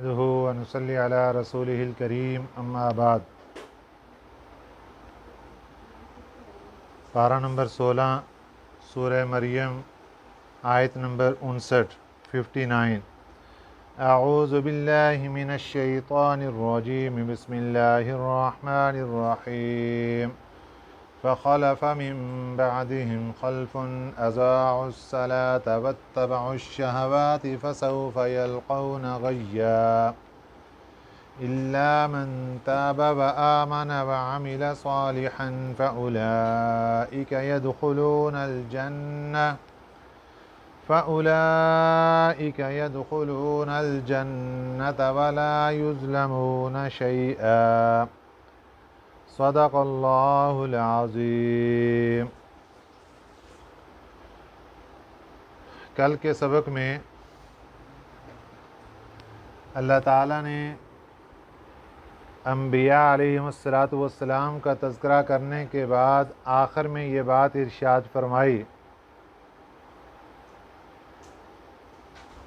نحمده ونصلي على رسوله الكريم اما بعد۔ پارہ نمبر 16 سورہ مریم آیت نمبر 59 اعوذ باللہ من الشیطان الرجیم بسم اللہ الرحمن الرحیم فخلف من بعدهم خلف اضاعوا الصلاة واتبعوا الشهوات فسوف يلقون غيا إلا من تاب وآمن وعمل صالحا فأولئك يدخلون الجنة ولا يظلمون شيئا صدق اللہ العظیم۔ کل کے سبق میں اللہ تعالیٰ نے انبیاء علیہم السلام کا تذکرہ کرنے کے بعد آخر میں یہ بات ارشاد فرمائی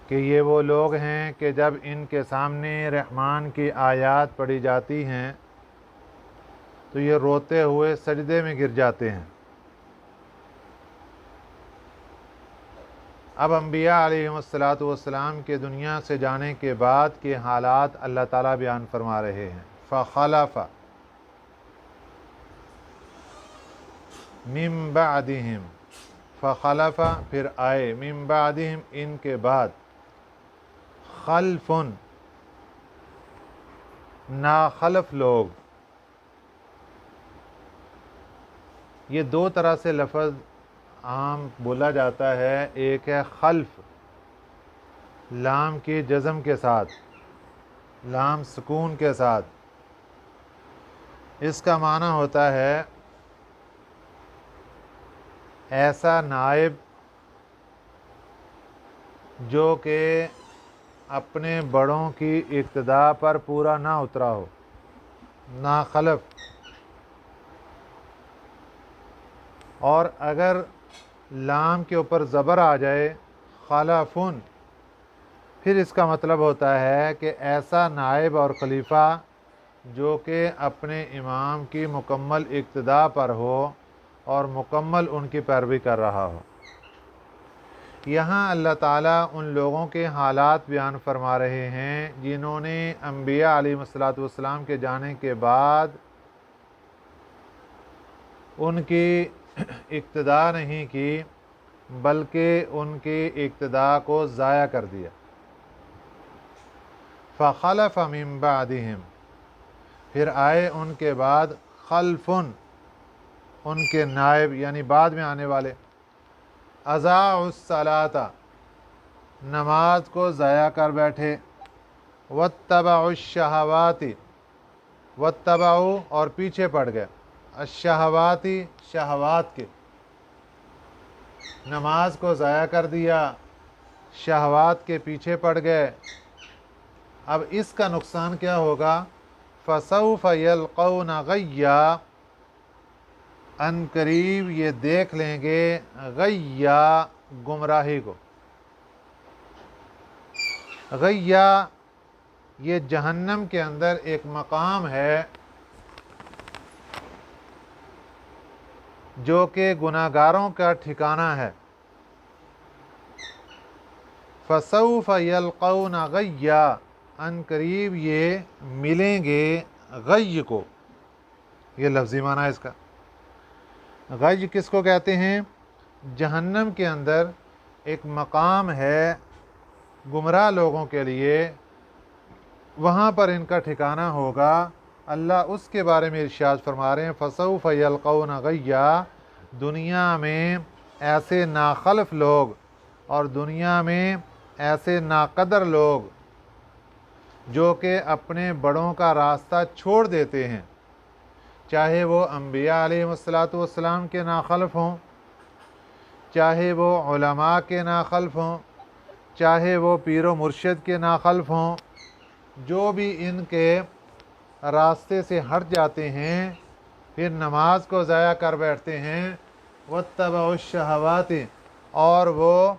کہ یہ وہ لوگ ہیں کہ جب ان کے سامنے رحمان کی آیات پڑھی جاتی ہیں تو یہ روتے ہوئے سجدے میں گر جاتے ہیں۔ اب انبیاء علیہم السلام کے دنیا سے جانے کے بعد کے حالات اللہ تعالیٰ بیان فرما رہے ہیں۔ فخلف من بعدہم، فخلف پھر آئے، من بعدہم ان کے بعد، خلف ناخلف لوگ۔ یہ دو طرح سے لفظ عام بولا جاتا ہے، ایک ہے خلف لام کی جزم کے ساتھ، لام سکون کے ساتھ، اس کا معنی ہوتا ہے ایسا نائب جو کہ اپنے بڑوں کی اقتداء پر پورا نہ اترا ہو، ناخلف۔ اور اگر لام کے اوپر زبر آ جائے خلفن، پھر اس کا مطلب ہوتا ہے کہ ایسا نائب اور خلیفہ جو کہ اپنے امام کی مکمل اقتداء پر ہو اور مکمل ان کی پیروی کر رہا ہو۔ یہاں اللہ تعالیٰ ان لوگوں کے حالات بیان فرما رہے ہیں جنہوں نے انبیاء علیہ السلام کے جانے کے بعد ان کی اقتداء نہیں کی بلکہ ان کی اقتداء کو ضائع کر دیا۔ فخلف من بعدہم، پھر آئے ان کے بعد، خلفن ان کے نائب یعنی بعد میں آنے والے، اضاعوا الصلاۃ نماز کو ضائع کر بیٹھے، واتبعوا الشہوات واتبعوا اور پیچھے پڑ گئے، الشہواتی شہوات کے، نماز کو ضائع کر دیا، شہوات کے پیچھے پڑ گئے۔ اب اس کا نقصان کیا ہوگا؟ فسوف یلقون غیا، ان قریب یہ دیکھ لیں گے غیا گمراہی کو۔ غیا یہ جہنم کے اندر ایک مقام ہے جو کہ گناہگاروں کا ٹھکانہ ہے۔ فسوف یلقون غیا، ان قریب یہ ملیں گے غی کو۔ یہ لفظی معنی ہے اس کا۔ غی کس کو کہتے ہیں؟ جہنم کے اندر ایک مقام ہے گمراہ لوگوں کے لیے، وہاں پر ان کا ٹھکانہ ہوگا۔ اللہ اس کے بارے میں ارشاد فرما رہے ہیں فسوف یلقون غیا، دنیا میں ایسے ناخلف لوگ اور دنیا میں ایسے ناقدر لوگ جو کہ اپنے بڑوں کا راستہ چھوڑ دیتے ہیں، چاہے وہ انبیاء علیہ السلام کے ناخلف ہوں، چاہے وہ علماء کے ناخلف ہوں، چاہے وہ پیر و مرشد کے ناخلف ہوں، جو بھی ان کے راستے سے ہٹ جاتے ہیں پھر نماز کو ضائع کر بیٹھتے ہیں، واتبعوا الشہوات اور وہ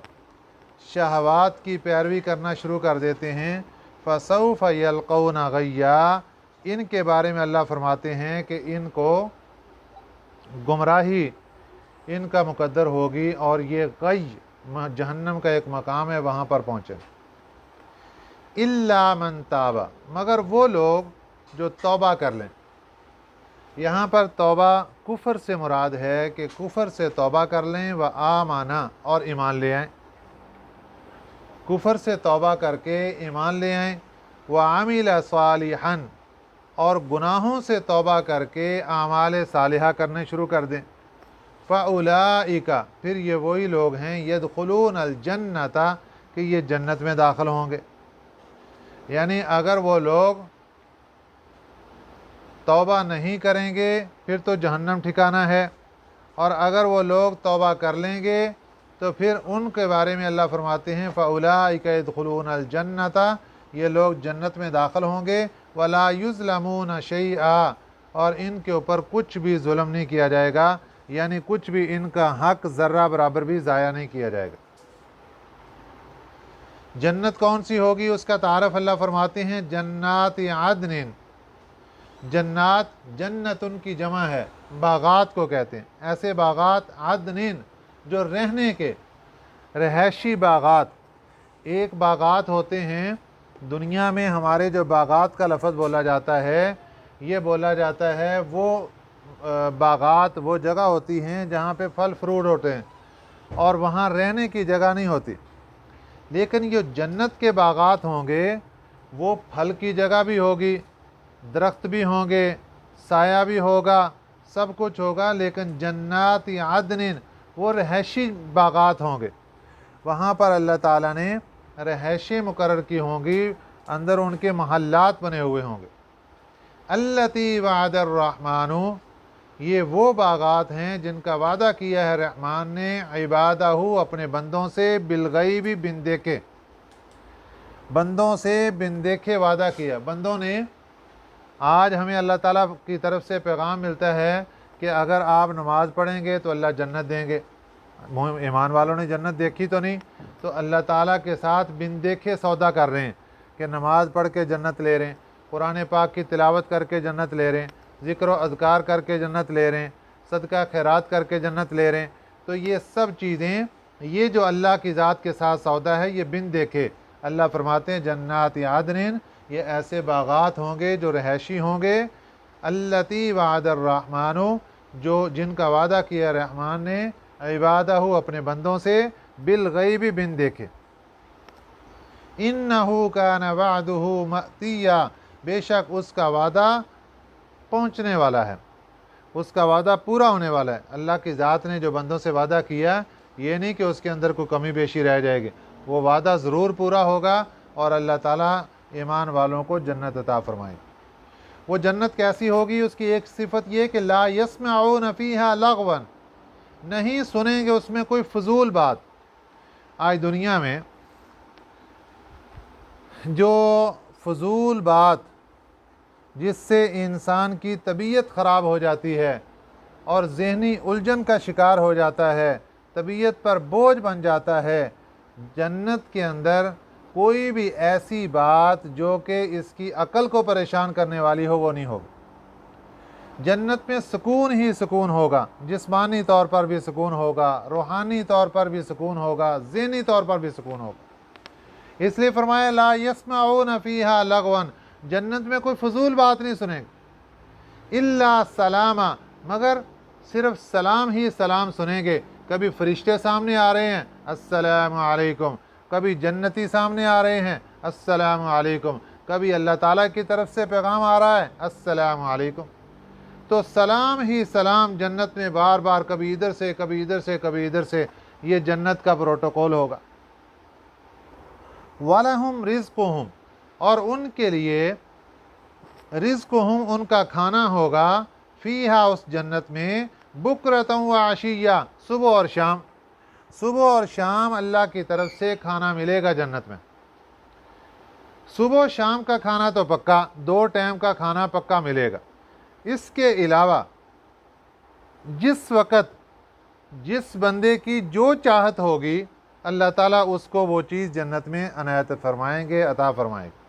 شہوات کی پیروی کرنا شروع کر دیتے ہیں، फसौफ यल्कौन गय्या, इनके बारे में अल्लाह फरमाते हैं कि इनको गुमराही इनका मुकद्दर होगी और ये गय जहन्नम का एक मकाम है, वहाँ पर पहुँचे। इल्ला मन ताबा, मगर वो लोग जो तौबा कर लें। यहाँ पर तौबा कुफ़र से मुराद है कि कुफ़र से तौबा कर लें, व आमाना, और ईमान ले आएँ। कुफ़र से तौबा करके ईमान ले आएँ। व आमिल सालिहन, और गुनाहों से तौबा करके आमाल सालिहा करने शुरू कर दें। फ़उलाइका, फिर ये वही लोग हैं, यदखुलून अल जन्नता, कि ये जन्नत में दाखिल होंगे। यानी अगर वो लोग तौबा नहीं करेंगे फिर तो जहन्नम ठिकाना है, और अगर वो लोग तौबा कर लेंगे तो फिर उनके बारे में अल्लाह फरमाते हैं फ़उलाइका यदखुलून अल जन्नता, ये लोग जन्नत में दाखिल होंगे। वला युज़लमून शैआ, और इनके ऊपर कुछ भी जुल्म नहीं किया जाएगा, यानी कुछ भी इनका हक ज़र्रा बराबर भी ज़ाया नहीं किया जाएगा। जन्नत कौन सी होगी उसका तारफ़ अल्लाह फरमाते हैं जन्नात आदनिन। जन्नात, जन्नतुन की जमा है, बागात को कहते हैं। ऐसे बागात आदनिन जो रहने के, रहायशी बागात। एक बागात होते हैं दुनिया में, हमारे जो बागात का लफ्ज़ बोला जाता है, ये बोला जाता है वो बागात वो जगह होती हैं जहाँ पे फल फ्रूट होते हैं और वहाँ रहने की जगह नहीं होती। लेकिन ये जन्नत के बागात होंगे, वो फल की जगह भी होगी, दरख्त भी होंगे, साया भी होगा, सब कुछ होगा, लेकिन जन्नात आदनिन वो रहायशी बागात होंगे। वहाँ पर अल्लाह ताला ने रहायशें मुकर्रर की होंगी, अंदर उनके महल्लात बने हुए होंगे। अल्लती वअदर रहमानु, ये वो बागात हैं जिनका वादा किया है रहमान ने इबादहू, अपने बंदों से, बिलगैबी, बिन देखे, बंदों से बिन देखे वादा किया। बंदों ने, आज हमें अल्लाह ताला की तरफ से पैगाम मिलता है कि अगर आप नमाज़ पढ़ेंगे तो अल्लाह जन्नत देंगे। ईमान वालों ने जन्नत देखी तो नहीं, तो अल्लाह ताला के साथ बिन देखे सौदा कर रहे हैं कि नमाज़ पढ़ के जन्नत ले रहे हैं, कुरान पाक की तिलावत करके जन्नत ले रहे हैं, ज़िक्र व अज़कार करके जन्नत ले रहे हैं, सदका खैरात करके जन्नत ले रहे हैं। तो ये सब चीज़ें, ये जो अल्लाह की ज़ात के साथ सौदा है, ये बिन देखे अल्लाह फरमाते हैं जन्नात आदनिन, ये ऐसे बागात होंगे जो रहायशी होंगे। अल्लती वअदर रहमानु, जो जिनका वादा किया रहमान ने इबादहू, अपने बंदों से, बिलगैबी, बिन देखे। इन्नहू कान वअदुहू मअतिया, बेशक उसका वादा पहुँचने वाला है, उसका वादा पूरा होने वाला है। अल्लाह की ज़ात ने जो बंदों से वादा किया, ये नहीं कि उसके अंदर कोई कमी बेशी रह जाएगी, वो वादा ज़रूर पूरा होगा और अल्लाह ताला ईमान वालों को जन्नत अता फरमाए। वो जन्नत कैसी होगी, उसकी एक सिफत ये कि ला यस्मऊन फीहा लगवन, नहीं सुनेंगे उसमें कोई फजूल बात। आज दुनिया में जो फजूल बात जिससे इंसान की तबीयत ख़राब हो जाती है और ज़हनी उलझन का शिकार हो जाता है, तबीयत पर बोझ बन जाता है, जन्नत के अंदर कोई भी ऐसी बात जो कि इसकी अकल को परेशान करने वाली हो वो नहीं होगी। जन्नत में सुकून ही सुकून होगा, जिस्मानी तौर पर भी सुकून होगा, रूहानी तौर पर भी सुकून होगा, ज़हनी तौर पर भी सुकून होगा। इसलिए फरमाया ला यस्मऊन फीहा लगवन, जन्नत में कोई फजूल बात नहीं सुनेंगे। इल्ला सलामा, मगर सिर्फ सलाम ही सलाम सुनेंगे। कभी फरिश्ते सामने आ रहे हैं, अस्सलामु अलैकुम, कभी जन्नती सामने आ रहे हैं, अस्सलामु अलैकुम, कभी अल्लाह ताला की तरफ से पैगाम आ रहा है, अस्सलामु अलैकुम। तो सलाम ही सलाम जन्नत में बार बार, कभी इधर से कभी इधर से कभी इधर से, ये जन्नत का प्रोटोकॉल होगा। वलहुम रिज़्क़ुहुम, और उनके लिए रिज़्क़ुहुम, उनका खाना होगा, फ़ीहा, उस जन्नत में, बुकरतन व आशिया, सुबह और शाम। सुबह और शाम अल्लाह की तरफ से खाना मिलेगा जन्नत में। सुबह शाम का खाना तो पक्का, 2 टाइम का खाना पक्का मिलेगा। इसके अलावा जिस वक़्त जिस बंदे की जो चाहत होगी, अल्लाह ताला उसको वो चीज़ जन्नत में अनायत फरमाएंगे, अता फरमाएंगे।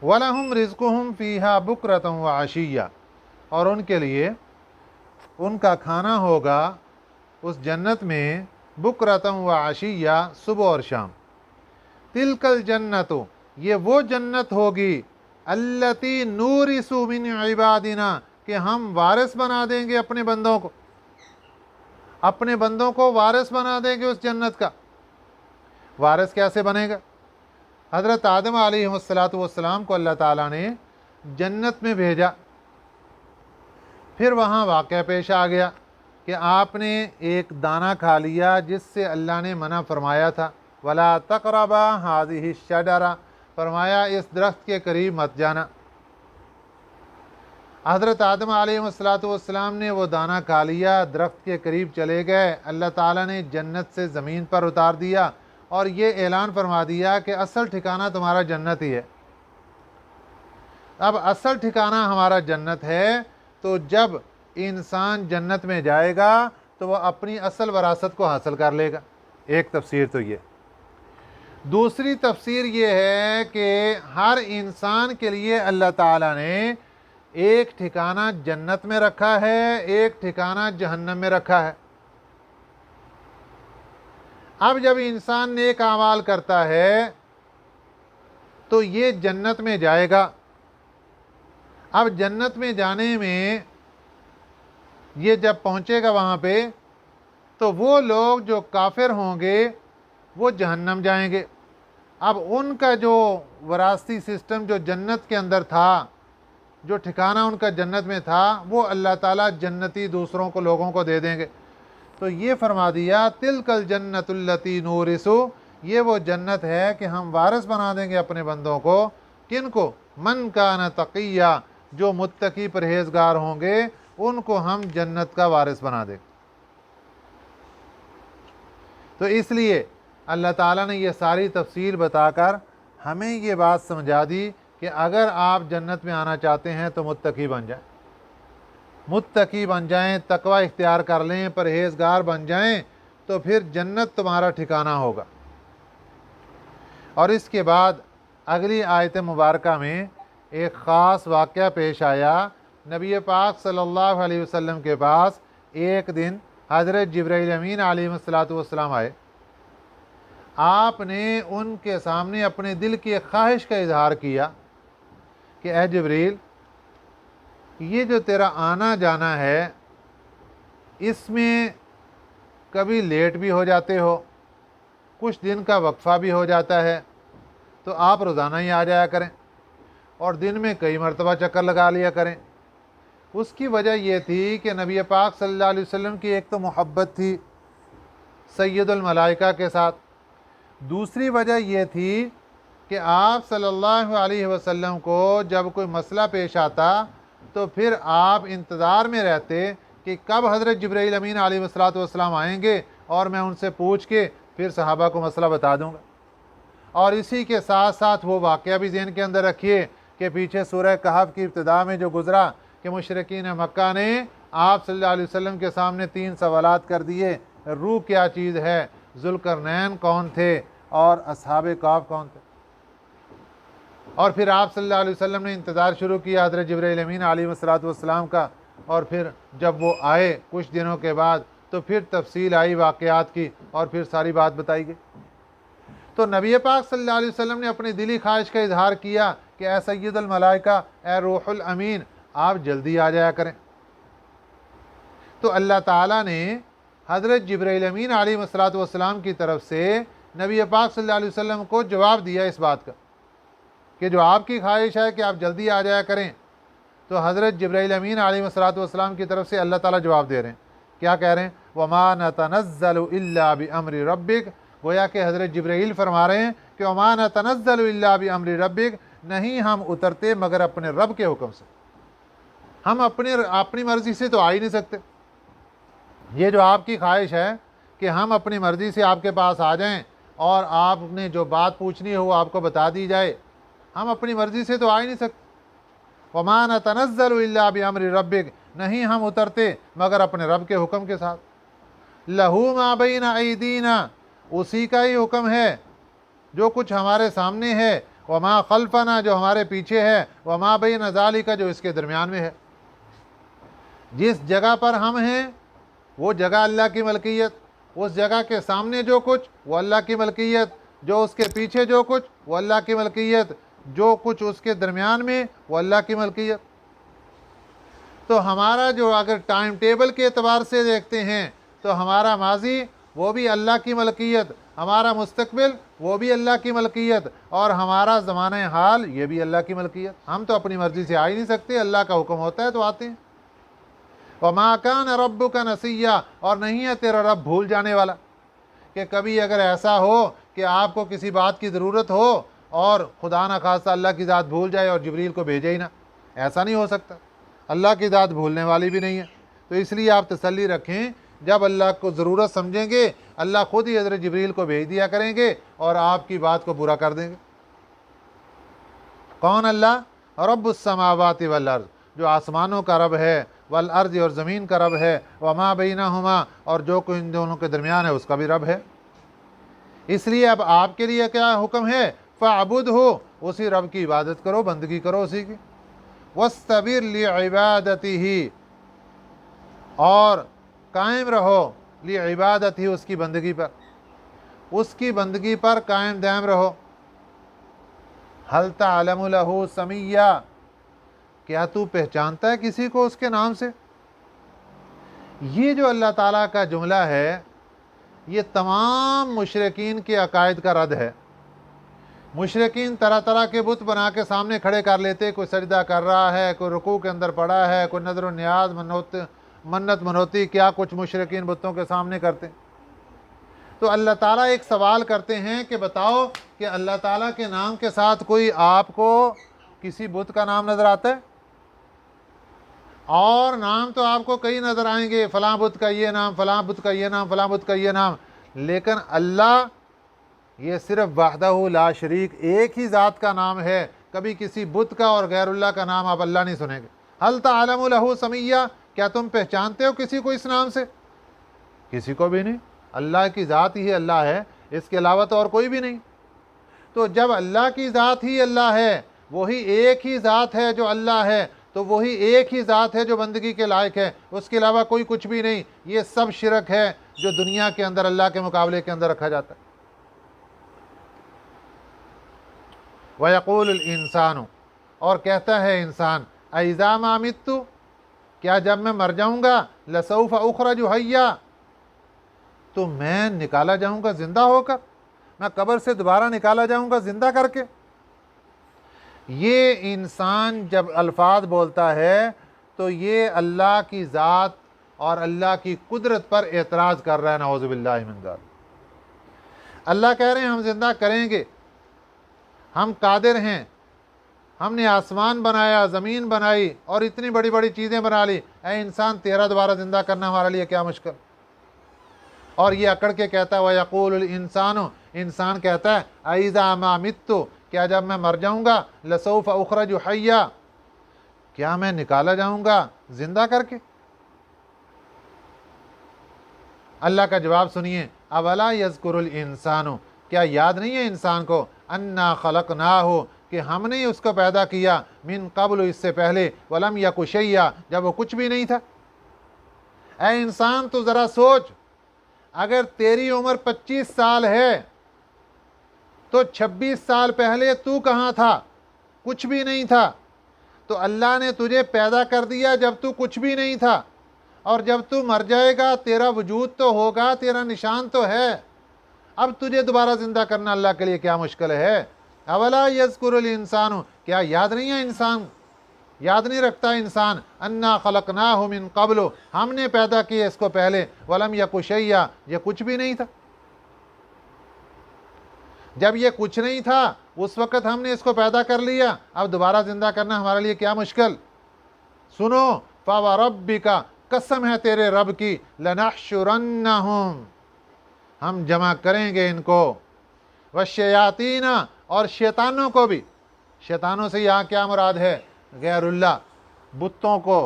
वलहुम रिज़्क़ुहुम फ़ीहा बुक्रतन व अशिय्या, और उनके लिए उनका खाना होगा उस जन्नत में बुक्रतन व अशिय्या, सुबह और शाम। तिलकल जन्नतो, ये वो जन्नत होगी, अल्लती नूरिसु मिन इबादिना, कि हम वारिस बना देंगे अपने बंदों को, अपने बंदों को वारिस बना देंगे उस जन्नत का। वारिस कैसे बनेगा? हज़रत आदम अलैहिस्सलातु वस्सलाम को अल्लाह ताला ने जन्नत में भेजा, फिर वहाँ वाक़या पेश आ गया कि आपने एक दाना खा लिया जिससे अल्लाह ने मना फरमाया था, वला तक़रबा हाज़िहि शजरा, फरमाया इस दरख्त के करीब मत जाना। हज़रत आदम अलैहिस्सलातु वस्सलाम ने वो दाना खा लिया, दरख्त के करीब चले गए, अल्लाह ताला ने जन्नत से ज़मीन पर उतार दिया और ये ऐलान फरमा दिया कि असल ठिकाना तुम्हारा जन्नत ही है। अब असल ठिकाना हमारा जन्नत है, तो जब इंसान जन्नत में जाएगा तो वह अपनी असल वरासत को हासिल कर लेगा। एक तफसीर तो ये। दूसरी तफसीर ये है कि हर इंसान के लिए अल्लाह ताला ने एक ठिकाना जन्नत में रखा है, एक ठिकाना जहन्नम में रखा है। अब जब इंसान नेक आमाल करता है तो ये जन्नत में जाएगा। अब जन्नत में जाने में ये जब पहुंचेगा वहाँ पे, तो वो लोग जो काफिर होंगे वो जहन्नम जाएंगे। अब उनका जो वरासती सिस्टम जो जन्नत के अंदर था, जो ठिकाना उनका जन्नत में था, वो अल्लाह ताला जन्नती दूसरों को, लोगों को दे देंगे। तो ये फरमा दिया तिलकल जन्नतुल्लती नूरिसु, ये वो जन्नत है कि हम वारिस बना देंगे अपने बंदों को। किनको? मन कान तक़िया, जो मुत्तकी परहेजगार होंगे उनको हम जन्नत का वारिस बना देंगे। तो इसलिए अल्लाह ताला ने ये सारी तफसील बताकर हमें ये बात समझा दी कि अगर आप जन्नत में आना चाहते हैं तो मुत्तकी बन जाएं, मुत्तकी बन जाएं, तकवा इख्तियार कर लें, परहेजगार बन जाएं, तो फिर जन्नत तुम्हारा ठिकाना होगा। और इसके बाद अगली आयत मुबारका में एक ख़ास वाक़या पेश आया। नबी पाक सल्लल्लाहु अलैहि वसल्लम के पास एक दिन हज़रत जिब्राईल अमीन अलैहिस्सलातु वस्सलाम आए। आपने उनके सामने अपने दिल की एक ख्वाहिश का इजहार किया कि ए जिब्रील, ये जो तेरा आना जाना है इसमें कभी लेट भी हो जाते हो, कुछ दिन का वक्फ़ा भी हो जाता है, तो आप रोज़ाना ही आ जाया करें और दिन में कई मरतबा चक्कर लगा लिया करें। उसकी वजह यह थी कि नबी पाक सल्लल्लाहु अलैहि वसल्लम की एक तो मोहब्बत थी सैयदुल मलाइका के साथ, दूसरी वजह यह थी कि आप सल्लल्लाहु अलैहि वसल्लम को जब कोई मसला पेश आता तो फिर आप इंतज़ार में रहते कि कब हज़रत जिब्राईल अमीन अलैहिस्सलातु वस्सलाम आएंगे और मैं उनसे पूछ के फिर सहाबा को मसला बता दूंगा। और इसी के साथ साथ वो वाक़या भी ज़हन के अंदर रखिए कि पीछे सूरह कहफ की इब्तिदा में जो गुज़रा कि मुशरिकीन मक्का ने आप सल्लल्लाहु अलैहि वसल्लम के सामने 3 सवालात कर दिए, रूह क्या चीज़ है, ज़ुल्करनैन कौन थे और असहाबे कहफ कौन थे। और फिर आप सल्लल्लाहु अलैहि वसल्लम ने इंतज़ार शुरू किया हज़रत जिब्राईल अमीन अलैहिस्सलातु वस्सलाम का, और फिर जब वो आए कुछ दिनों के बाद तो फिर तफसील आई वाक़यात की और फिर सारी बात बताई गई। तो नबी पाक सल्लल्लाहु अलैहि वसल्लम ने अपनी दिली ख्वाहिश का इजहार किया कि ए सय्यदुल मलाइका, ए रूहुल अमीन, आप जल्दी आ जाया करें। तो अल्लाह ताला ने हज़रत जिब्राईल अमीन अलैहिस्सलातु वस्सलाम की तरफ से नबी पाक सल्लल्लाहु अलैहि वसल्लम को जवाब दिया इस बात का कि जो आपकी ख्वाहिश है कि आप जल्दी आ जाया करें। तो हज़रत जिब्राईल अमीन अलैहिस्सलातु वस्सलाम की तरफ से अल्लाह ताला जवाब दे रहे हैं। क्या कह रहे हैं? वमा नतनज़्ज़लु इल्ला बिअम्रि रब्बिक, गोया कि हज़रत जिब्राईल फरमा रहे हैं कि वमा नतनज़्ज़लु इल्ला बिअम्रि रब्बिक, नहीं हम उतरते मगर अपने रब के हुक्म से। हम अपनी मर्ज़ी से तो आ ही नहीं सकते। ये जो आपकी ख्वाहिश है कि हम अपनी मर्ज़ी से आपके पास आ जाएं और आपने जो बात पूछनी हो वो आपको बता दी जाए, हम अपनी मर्ज़ी से तो आ ही नहीं सकते। वमा नतनज़्ज़लु इल्ला बिअम्रि रब्बिक, नहीं हम उतरते मगर अपने रब के हुक्म के साथ। लहू मा बैना अयदीना, उसी का ही हुक्म है जो कुछ हमारे सामने है, وما خلفنا جو ہمارے پیچھے ہے، وما بین ذالک جو اس کے درمیان میں ہے۔ جس جگہ پر ہم ہیں وہ جگہ اللہ کی ملکیت، اس جگہ کے سامنے جو کچھ وہ اللہ کی ملکیت، جو اس کے پیچھے جو کچھ وہ اللہ کی ملکیت، جو کچھ اس کے درمیان میں وہ اللہ کی ملکیت۔ تو ہمارا جو اگر ٹائم ٹیبل کے اعتبار سے دیکھتے ہیں تو ہمارا ماضی وہ بھی اللہ کی ملکیت، ہمارا مستقبل وہ بھی اللہ کی ملکیت، اور ہمارا زمانہ حال یہ بھی اللہ کی ملکیت۔ ہم تو اپنی مرضی سے آ ہی نہیں سکتے، اللہ کا حکم ہوتا ہے تو آتے ہیں۔ وَمَا كَانَ رَبُّكَ نَسِيًّا اور نہیں ہے تیرا رب بھول جانے والا، کہ کبھی اگر ایسا ہو کہ آپ کو کسی بات کی ضرورت ہو اور خدا نہ خواستہ اللہ کی ذات بھول جائے اور جبریل کو بھیجے ہی نہ، ایسا نہیں ہو سکتا۔ اللہ کی ذات بھولنے والی بھی نہیں ہے، تو اس لیے آپ تسلی رکھیں، جب اللہ کو ضرورت سمجھیں گے اللہ خود ہی حضرت جبریل کو بھیج دیا کریں گے اور آپ کی بات کو پورا کر دیں گے۔ کون اللہ؟ رب السماوات والارض جو آسمانوں کا رب ہے، والارض اور زمین کا رب ہے، وما بینہما اور جو کوئی ان دونوں کے درمیان ہے اس کا بھی رب ہے۔ اس لیے اب آپ کے لیے کیا حکم ہے؟ فَاعْبُدْهُ اسی رب کی عبادت کرو، بندگی کرو اسی کی، وَاسْتَبِرْ لِعِبَادَتِهِ اور قائم رہو لعبادتہ اس کی بندگی پر، اس کی بندگی پر قائم دائم رہو۔ هل تعلم له سمیہ کیا تو پہچانتا ہے کسی کو اس کے نام سے؟ یہ جو اللہ تعالیٰ کا جملہ ہے یہ تمام مشرکین کے عقائد کا رد ہے۔ مشرکین طرح طرح کے بت بنا کے سامنے کھڑے کر لیتے، کوئی سجدہ کر رہا ہے، کوئی رکوع کے اندر پڑا ہے، کوئی نظر و نیاز منت منوتی کیا کچھ مشرکین بتوں کے سامنے کرتے۔ تو اللہ تعالیٰ ایک سوال کرتے ہیں کہ بتاؤ کہ اللہ تعالیٰ کے نام کے ساتھ کوئی آپ کو کسی بت کا نام نظر آتا ہے؟ اور نام تو آپ کو کئی نظر آئیں گے، فلاں بت کا یہ نام، فلاں بت کا یہ نام، فلاں بت کا یہ نام، لیکن اللہ یہ صرف وحدہ لا شریک ایک ہی ذات کا نام ہے۔ کبھی کسی بت کا اور غیر اللہ کا نام آپ اللہ نہیں سنیں گے۔ هل تعلم له سمیہ کیا تم پہچانتے ہو کسی کو اس نام سے؟ کسی کو بھی نہیں۔ اللہ کی ذات ہی اللہ ہے، اس کے علاوہ تو اور کوئی بھی نہیں۔ تو جب اللہ کی ذات ہی اللہ ہے، وہی ایک ہی ذات ہے جو اللہ ہے، تو وہی ایک ہی ذات ہے جو بندگی کے لائق ہے، اس کے علاوہ کوئی کچھ بھی نہیں۔ یہ سب شرک ہے جو دنیا کے اندر اللہ کے مقابلے کے اندر رکھا جاتا ہے۔ وَيَقُولُ الْإِنسَانُ اور کہتا ہے انسان، أَإِذَا مَا مِتُّ کیا جب میں مر جاؤں گا، لَسَوْفَ أُخْرَجُ حَيًّا تو میں نکالا جاؤں گا زندہ ہو کر، میں قبر سے دوبارہ نکالا جاؤں گا زندہ کر کے۔ یہ انسان جب الفاظ بولتا ہے تو یہ اللہ کی ذات اور اللہ کی قدرت پر اعتراض کر رہا ہے، نعوذ باللہ من ذالک۔ اللہ کہہ رہے ہیں ہم زندہ کریں گے، ہم قادر ہیں، ہم نے آسمان بنایا، زمین بنائی اور اتنی بڑی بڑی چیزیں بنا لی، اے انسان تیرا دوبارہ زندہ کرنا ہمارے لیے کیا مشکل۔ اور یہ اکڑ کے کہتا ہے وَيَقُولُ الْإِنسَانُ انسان کہتا ہے أَإِذَا مَا مِتُّ کیا جب میں مر جاؤں گا، لَسَوْفَ أُخْرَجُ حَيًّا کیا میں نکالا جاؤں گا زندہ کر کے۔ اللہ کا جواب سنیے، اولا یذکر الانسان کیا یاد نہیں ہے انسان کو، انا خلقناہ کہ ہم نے اس کو پیدا کیا، من قبل اس سے پہلے، ولم یک شیئا جب وہ کچھ بھی نہیں تھا۔ اے انسان تو ذرا سوچ، اگر تیری عمر 25 سال ہے تو 26 سال پہلے تو کہاں تھا؟ کچھ بھی نہیں تھا۔ تو اللہ نے تجھے پیدا کر دیا جب تو کچھ بھی نہیں تھا، اور جب تو مر جائے گا تیرا وجود تو ہوگا، تیرا نشان تو ہے، اب تجھے دوبارہ زندہ کرنا اللہ کے لیے کیا مشکل ہے۔ اولا یذکر الانسان کیا یاد نہیں ہے انسان، یاد نہیں رکھتا انسان، انا خلقناہ من قبل ہم نے پیدا کیا اس کو پہلے، ولم یک شیئا یہ کچھ بھی نہیں تھا۔ جب یہ کچھ نہیں تھا اس وقت ہم نے اس کو پیدا کر لیا، اب دوبارہ زندہ کرنا ہمارے لیے کیا مشکل۔ سنو، فَوَرَبِّكَ قسم ہے تیرے رب کی، لَنَحْشُرَنَّهُمْ ہم جمع کریں گے ان کو، وَالشَّيَاطِينَ اور شیطانوں کو بھی۔ شیطانوں سے یہاں کیا مراد ہے؟ غیر اللہ، بتوں کو،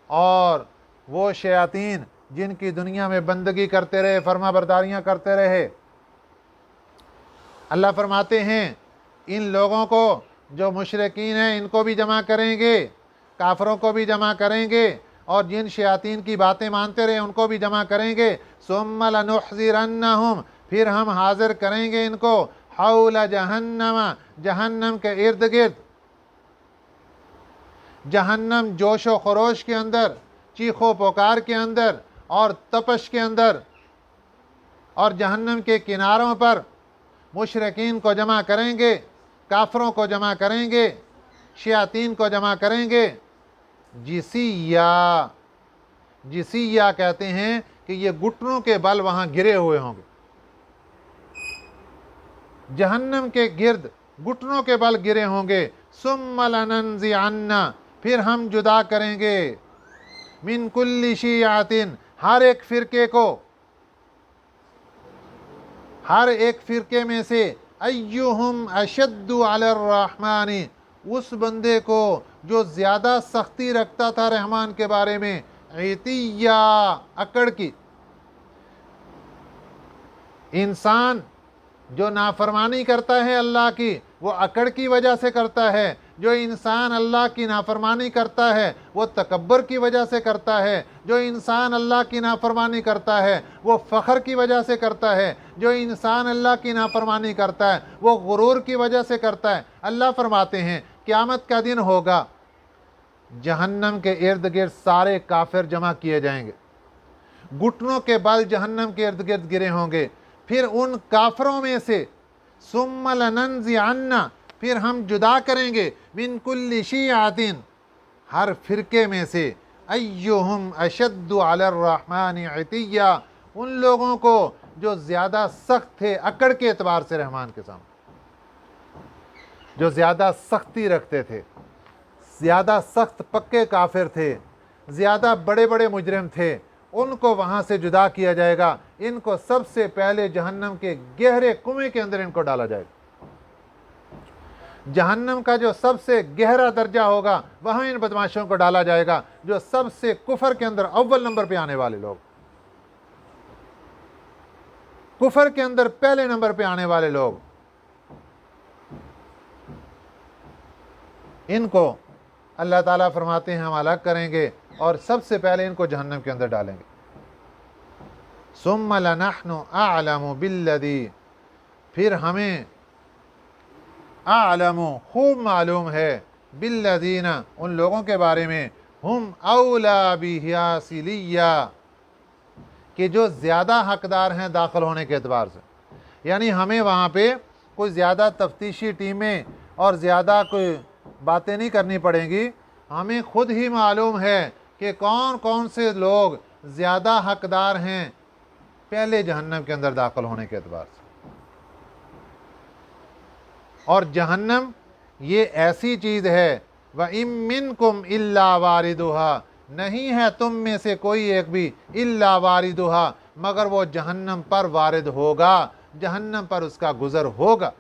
اور وہ شیاطین جن کی دنیا میں بندگی کرتے رہے، فرما برداریاں کرتے رہے۔ اللہ فرماتے ہیں इन लोगों को जो मुशरिकीन हैं इनको भी जमा करेंगे, काफरों को भी जमा करेंगे, और जिन शयातीन की बातें मानते रहे उनको भी जमा करेंगे। सुम्मा लनुहज़िरन्नहुम, फिर हम हाजिर करेंगे इनको, हौला जहन्नम, जहन्नम के इर्द गिर्द। जहन्नम जोश व खरोश के अंदर, चीखो पुकार के अंदर और तपश के अंदर, और जहन्नम के किनारों पर मुशरिकीन को जमा करेंगे, काफरों को जमा करेंगे, शयातीन को जमा करेंगे। जिसिया, जिसिया कहते हैं कि ये घुटनों के बल वहां गिरे हुए होंगे, जहन्नम के गिर्द घुटनों के बल गिरे होंगे। सुम्मा लनंज़िअन्ना, फिर हम जुदा करेंगे, मिन कुल्ली शियातिन, हर एक फिरके को, हर एक फिरके में से, अय्युहुम अशद्दु अलर रहमानी, उस बंदे को जो ज़्यादा सख्ती रखता था रहमान के बारे में, इतिया, अकड़ की। इंसान जो नाफरमानी करता है अल्लाह की, वो अकड़ की वजह से करता है। जो इंसान अल्लाह की नाफरमानी करता है वो तकब्बर की वजह से करता है। जो इंसान अल्लाह की नाफरमानी करता है वो फ़ख्र की वजह से करता है। जो इंसान अल्लाह की नाफरमानी करता है वो गुरूर की वजह से करता है। अल्लाह फरमाते हैं क़यामत का दिन होगा, जहन्नम के इर्द गिर्द सारे काफिर जमा किए जाएंगे, घुटनों के बल जहन्नम के इर्द गिर्द गिरे होंगे। फिर उन काफरों में से सुम्मा लनंज़िअन्ना, फिर हम जुदा करेंगे, मिन कुल्ली शियातिन, हर फिरके में से, अय्युहुम अशद्दु अलर रहमानी इतिया, उन लोगों को जो ज़्यादा सख्त थे अकड़ के एतबार से रहमान के सामने, जो ज़्यादा सख्ती रखते थे, ज़्यादा सख्त पक्के काफिर थे, ज़्यादा बड़े बड़े मुजरिम थे, उनको वहाँ से जुदा किया जाएगा। इनको सबसे पहले जहन्नम के गहरे कुएं के अंदर इनको डाला जाएगा। जहन्नम का जो सबसे गहरा दर्जा होगा वहाँ इन बदमाशों को डाला जाएगा, जो सबसे कुफर के अंदर अव्वल नंबर पे आने वाले लोग, कुफर के अंदर पहले नंबर पे आने वाले लोग, इनको अल्लाह ताला फरमाते हैं हम अलग करेंगे और सबसे पहले इनको जहन्नम के अंदर डालेंगे। सुम्मा लनहनु अअलमु बिल्लज़ी, फिर हमें अअलमु खूब मालूम है, बिल्लज़ीना, उन लोगों के बारे में, हुम औला बिहियासिलिया, कि जो ज़्यादा हकदार हैं दाखिल होने के एतबार से। यानी हमें वहाँ पे कोई ज़्यादा तफ्तीशी टीमें और ज़्यादा कोई बातें नहीं करनी पड़ेंगी, हमें खुद ही मालूम है कि कौन कौन से लोग ज़्यादा हकदार हैं पहले जहन्नम के अंदर दाखिल होने के एतबार से। और जहन्नम ये ऐसी चीज़ है, व इम मिनकुम इल्ला वारिदुहा, नहीं है तुम में से कोई एक भी, इल्ला वारिदुहा, मगर वो जहन्नम पर वारिद होगा, जहन्नम पर उसका गुज़र होगा।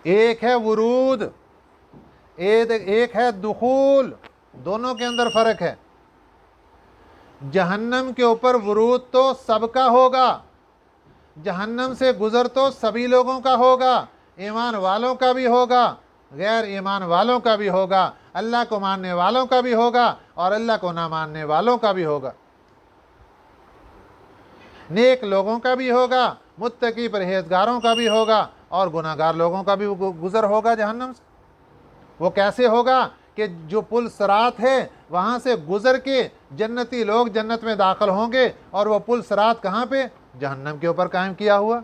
एक है वुरूद, एक है दुखूल, दोनों के अंदर फ़र्क है। जहन्नम के ऊपर वुरूद तो सबका होगा, जहन्नम से गुज़र तो सभी लोगों का होगा, ईमान वालों का भी होगा, गैर ईमान वालों का भी होगा, अल्लाह को मानने वालों का भी होगा और अल्लाह को ना मानने वालों का भी होगा, नेक लोगों का भी होगा, मुत्तकी परहेज़गारों का भी होगा और गुनाहगार लोगों का भी गुज़र होगा जहन्नम से। वो कैसे होगा कि जो पुल सरात है वहाँ से गुज़र के जन्नती लोग जन्नत में दाखिल होंगे, और वो पुल सरात कहाँ पे, जहन्नम के ऊपर कायम किया हुआ,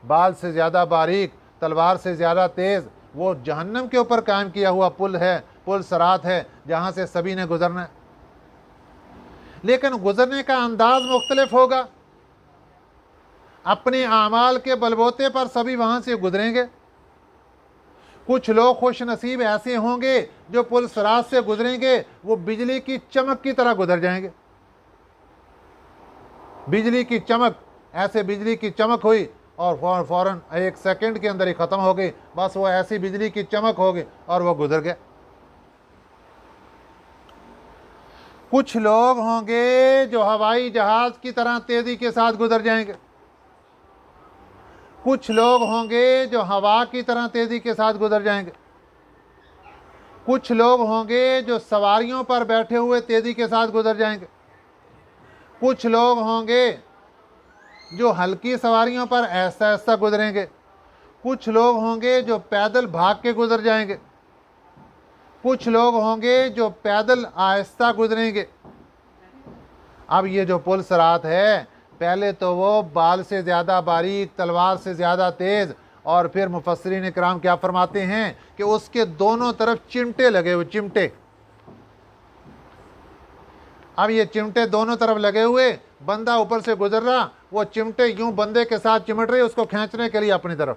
बाल से ज़्यादा बारीक, तलवार से ज़्यादा तेज़, वो जहन्नम के ऊपर कायम किया हुआ पुल है, पुल सरात है, जहाँ से सभी ने गुज़रना है। लेकिन गुज़रने का अंदाज़ मुख्तलिफ होगा, अपने आमाल के बलबोते पर सभी वहाँ से गुज़रेंगे। कुछ लोग खुश नसीब ऐसे होंगे जो पुल सरात से गुजरेंगे, वो बिजली की चमक की तरह गुजर जाएंगे। बिजली की चमक, ऐसे बिजली की चमक हुई और फौरन एक सेकंड के अंदर ही ख़त्म हो गई, बस वो ऐसी बिजली की चमक होगी और वो गुजर गए। कुछ लोग होंगे जो हवाई जहाज़ की तरह तेज़ी के साथ गुजर जाएंगे, کچھ لوگ ہوں گے جو ہوا کی طرح تیزی کے ساتھ گزر جائیں گے، کچھ لوگ ہوں گے جو سواریوں پر بیٹھے ہوئے تیزی کے ساتھ گزر جائیں گے، کچھ لوگ ہوں گے جو ہلکی سواریوں پر ایسا ایسا گزریں گے، کچھ لوگ ہوں گے جو پیدل بھاگ کے گزر جائیں گے، کچھ لوگ ہوں گے جو پیدل آہستہ گزریں گے۔ اب یہ جو پل صراط ہے، پہلے تو وہ بال سے زیادہ باریک، تلوار سے زیادہ تیز، اور پھر مفسرین کرام کیا فرماتے ہیں کہ اس کے دونوں طرف چمٹے لگے ہوئے، چمٹے۔ اب یہ چمٹے دونوں طرف لگے ہوئے، بندہ اوپر سے گزر رہا، وہ چمٹے یوں بندے کے ساتھ چمٹ رہے اس کو کھینچنے کے لیے اپنی طرف۔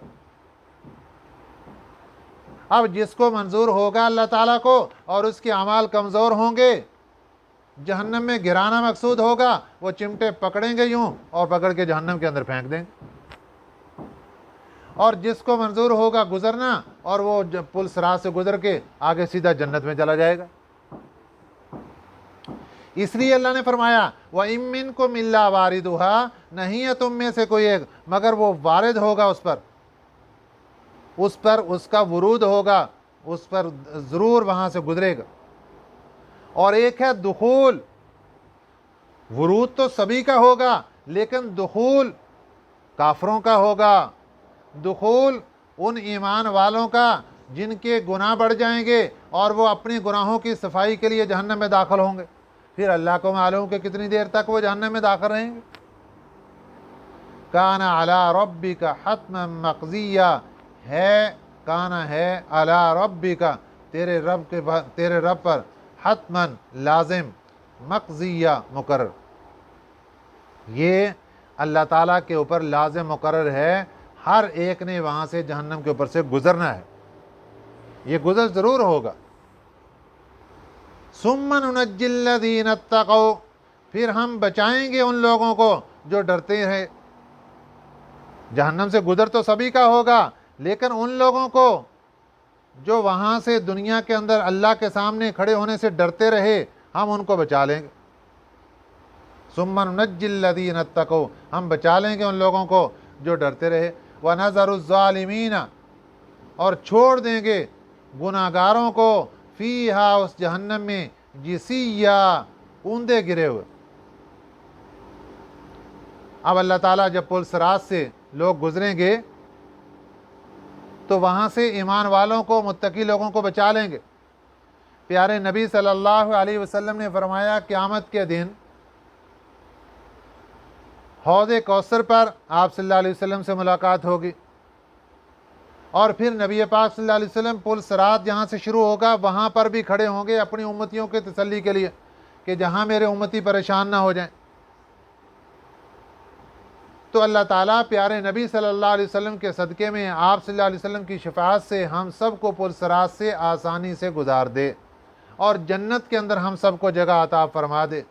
اب جس کو منظور ہوگا اللہ تعالیٰ کو اور اس کے اعمال کمزور ہوں گے، جہنم میں گرانا مقصود ہوگا، وہ چمٹے پکڑیں گے یوں اور پکڑ کے جہنم کے اندر پھینک دیں گے۔ اور جس کو منظور ہوگا گزرنا، اور وہ پل صراط سے گزر کے آگے سیدھا جنت میں چلا جائے گا۔ اس لیے اللہ نے فرمایا وَإِن مِّنكُمْ إِلَّا وَارِدُهَا، نہیں ہے تم میں سے کوئی ایک مگر وہ وارد ہوگا اس پر اس کا ورود ہوگا، اس پر ضرور وہاں سے گزرے گا۔ اور ایک ہے دخول، ورود تو سبھی کا ہوگا لیکن دخول کافروں کا ہوگا، دخول ان ایمان والوں کا جن کے گناہ بڑھ جائیں گے اور وہ اپنی گناہوں کی صفائی کے لیے جہنم میں داخل ہوں گے، پھر اللہ کو معلوم کہ کتنی دیر تک وہ جہنم میں داخل رہیں گے۔ کان علی ربک حتما مقضیہ، ہے کانا ہے علی ربک، تیرے رب پر حتما لازم، مقضیہ مقرر، یہ اللہ تعالیٰ کے اوپر لازم مقرر ہے، ہر ایک نے وہاں سے جہنم کے اوپر سے گزرنا ہے، یہ گزر ضرور ہوگا۔ ثم ننجی الذین اتقوا، پھر ہم بچائیں گے ان لوگوں کو جو ڈرتے ہیں۔ جہنم سے گزر تو سبھی کا ہوگا لیکن ان لوگوں کو جو وہاں سے دنیا کے اندر اللہ کے سامنے کھڑے ہونے سے ڈرتے رہے، ہم ان کو بچا لیں گے۔ ثم ننجی الذین اتقوا، ہم بچا لیں گے ان لوگوں کو جو ڈرتے رہے۔ ونذر الظالمین، اور چھوڑ دیں گے گناہگاروں کو فیہا، اس جہنم میں، جثیا، اوندے گرے ہوئے۔ اب اللہ تعالیٰ جب پل صراط سے لوگ گزریں گے تو وہاں سے ایمان والوں کو، متقی لوگوں کو بچا لیں گے۔ پیارے نبی صلی اللہ علیہ وسلم نے فرمایا قیامت کے دن حوض کوثر پر آپ صلی اللہ علیہ وسلم سے ملاقات ہوگی، اور پھر نبی پاک صلی اللہ علیہ وسلم پل صراط جہاں سے شروع ہوگا وہاں پر بھی کھڑے ہوں گے اپنی امتیوں کے تسلی کے لیے کہ جہاں میرے امتی پریشان نہ ہو جائیں۔ تو اللہ تعالیٰ پیارے نبی صلی اللہ علیہ وسلم کے صدقے میں، آپ صلی اللہ علیہ وسلم کی شفاعت سے ہم سب کو پل صراط سے آسانی سے گزار دے اور جنت کے اندر ہم سب کو جگہ عطا فرما دے۔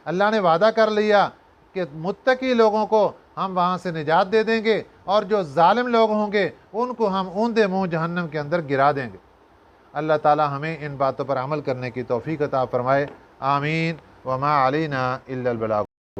اللہ نے وعدہ کر لیا کہ متقی لوگوں کو ہم وہاں سے نجات دے دیں گے، اور جو ظالم لوگ ہوں گے ان کو ہم اوندے منہ جہنم کے اندر گرا دیں گے۔ اللہ تعالیٰ ہمیں ان باتوں پر عمل کرنے کی توفیق عطا فرمائے، آمین۔ وما علینا الا البلاغ۔